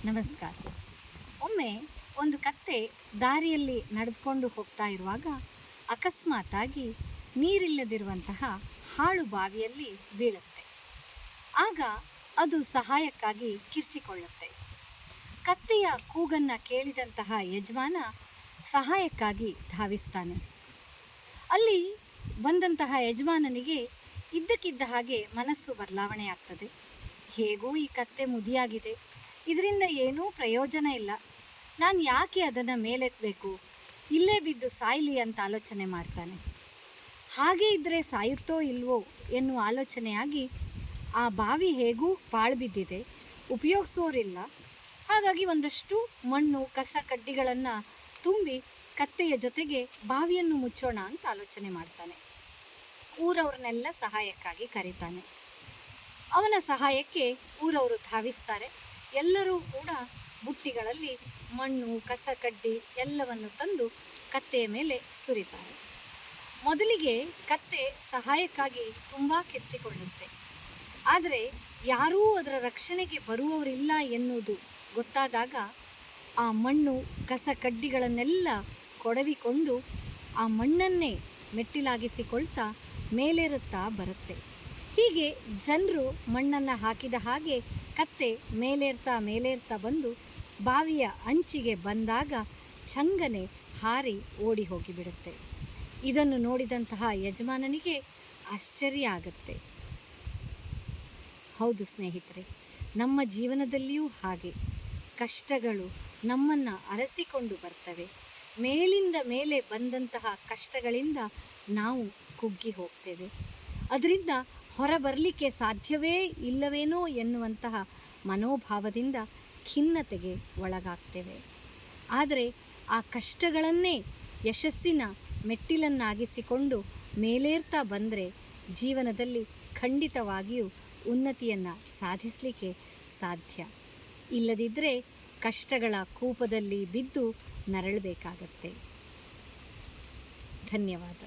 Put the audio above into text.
ನಮಸ್ಕಾರ. ಒಮ್ಮೆ ಒಂದು ಕತ್ತೆ ದಾರಿಯಲ್ಲಿ ನಡೆದುಕೊಂಡು ಹೋಗ್ತಾ ಇರುವಾಗ ಅಕಸ್ಮಾತಾಗಿ ನೀರಿಲ್ಲದಿರುವಂತಹ ಹಾಳು ಬಾವಿಯಲ್ಲಿ ಬೀಳುತ್ತೆ. ಆಗ ಅದು ಸಹಾಯಕ್ಕಾಗಿ ಕಿರ್ಚಿಕೊಳ್ಳುತ್ತೆ. ಕತ್ತೆಯ ಕೂಗನ್ನು ಕೇಳಿದಂತಹ ಯಜಮಾನ ಸಹಾಯಕ್ಕಾಗಿ ಧಾವಿಸ್ತಾನೆ. ಅಲ್ಲಿ ಬಂದಂತಹ ಯಜಮಾನನಿಗೆ ಇದ್ದಕ್ಕಿದ್ದ ಹಾಗೆ ಮನಸ್ಸು ಬದಲಾವಣೆ ಆಗ್ತದೆ. ಹೇಗೂ ಈ ಕತ್ತೆ ಮುದಿಯಾಗಿದೆ, ಇದರಿಂದ ಏನೂ ಪ್ರಯೋಜನ ಇಲ್ಲ, ನಾನು ಯಾಕೆ ಅದನ್ನು ಮೇಲೆತ್ತಬೇಕು, ಇಲ್ಲೇ ಬಿದ್ದು ಸಾಯಲಿ ಅಂತ ಆಲೋಚನೆ ಮಾಡ್ತಾನೆ. ಹಾಗೇ ಇದ್ದರೆ ಸಾಯುತ್ತೋ ಇಲ್ವೋ ಎನ್ನುವ ಆಲೋಚನೆಯಾಗಿ ಆ ಬಾವಿ ಹೇಗೂ ಪಾಳು ಬಿದ್ದಿದೆ, ಉಪಯೋಗಿಸೋರಿಲ್ಲ, ಹಾಗಾಗಿ ಒಂದಷ್ಟು ಮಣ್ಣು ಕಸ ಕಡ್ಡಿಗಳನ್ನು ತುಂಬಿ ಕತ್ತೆಯ ಜೊತೆಗೆ ಬಾವಿಯನ್ನು ಮುಚ್ಚೋಣ ಅಂತ ಆಲೋಚನೆ ಮಾಡ್ತಾನೆ. ಊರವ್ರನ್ನೆಲ್ಲ ಸಹಾಯಕ್ಕಾಗಿ ಕರೀತಾನೆ. ಅವನ ಸಹಾಯಕ್ಕೆ ಊರವರು ಧಾವಿಸ್ತಾರೆ. ಎಲ್ಲರೂ ಕೂಡ ಬುಟ್ಟಿಗಳಲ್ಲಿ ಮಣ್ಣು ಕಸ ಕಡ್ಡಿ ಎಲ್ಲವನ್ನು ತಂದು ಕತ್ತೆಯ ಮೇಲೆ ಸುರಿತಾರೆ. ಮೊದಲಿಗೆ ಕತ್ತೆ ಸಹಾಯಕ್ಕಾಗಿ ತುಂಬ ಕಿರ್ಚಿಕೊಳ್ಳುತ್ತೆ. ಆದರೆ ಯಾರೂ ಅದರ ರಕ್ಷಣೆಗೆ ಬರುವವರಿಲ್ಲ ಎನ್ನುವುದು ಗೊತ್ತಾದಾಗ ಆ ಮಣ್ಣು ಕಸ ಕಡ್ಡಿಗಳನ್ನೆಲ್ಲ ಕೊಡವಿಕೊಂಡು ಆ ಮಣ್ಣನ್ನೇ ಮೆಟ್ಟಿಲಾಗಿಸಿಕೊಳ್ತಾ ಮೇಲೇರುತ್ತಾ ಬರುತ್ತೆ. ಹೀಗೆ ಜನರು ಮಣ್ಣನ್ನು ಹಾಕಿದ ಹಾಗೆ ಕತ್ತೆ ಮೇಲೇರ್ತಾ ಬಂದು ಬಾವಿಯ ಅಂಚಿಗೆ ಬಂದಾಗ ಚಂಗನೆ ಹಾರಿ ಓಡಿ ಹೋಗಿಬಿಡುತ್ತೆ. ಇದನ್ನು ನೋಡಿದಂತಹ ಯಜಮಾನನಿಗೆ ಆಶ್ಚರ್ಯ ಆಗುತ್ತೆ. ಹೌದು ಸ್ನೇಹಿತರೆ, ನಮ್ಮ ಜೀವನದಲ್ಲಿಯೂ ಹಾಗೆ ಕಷ್ಟಗಳು ನಮ್ಮನ್ನು ಅರಸಿಕೊಂಡು ಬರ್ತವೆ. ಮೇಲಿಂದ ಮೇಲೆ ಬಂದಂತಹ ಕಷ್ಟಗಳಿಂದ ನಾವು ಕುಗ್ಗಿ ಹೋಗ್ತೇವೆ. ಅದರಿಂದ ಹೊರಬರಲಿಕ್ಕೆ ಸಾಧ್ಯವೇ ಇಲ್ಲವೇನೋ ಎನ್ನುವಂತಹ ಮನೋಭಾವದಿಂದ ಖಿನ್ನತೆಗೆ ಒಳಗಾಗ್ತೇವೆ. ಆದರೆ ಆ ಕಷ್ಟಗಳನ್ನೇ ಯಶಸ್ಸಿನ ಮೆಟ್ಟಿಲನ್ನಾಗಿಸಿಕೊಂಡು ಮೇಲೇರ್ತಾ ಬಂದರೆ ಜೀವನದಲ್ಲಿ ಖಂಡಿತವಾಗಿಯೂ ಉನ್ನತಿಯನ್ನು ಸಾಧಿಸಲಿಕ್ಕೆ ಸಾಧ್ಯ. ಇಲ್ಲದಿದ್ದರೆ ಕಷ್ಟಗಳ ಕೂಪದಲ್ಲಿ ಬಿದ್ದು ನರಳಬೇಕಾಗತ್ತೆ. ಧನ್ಯವಾದ.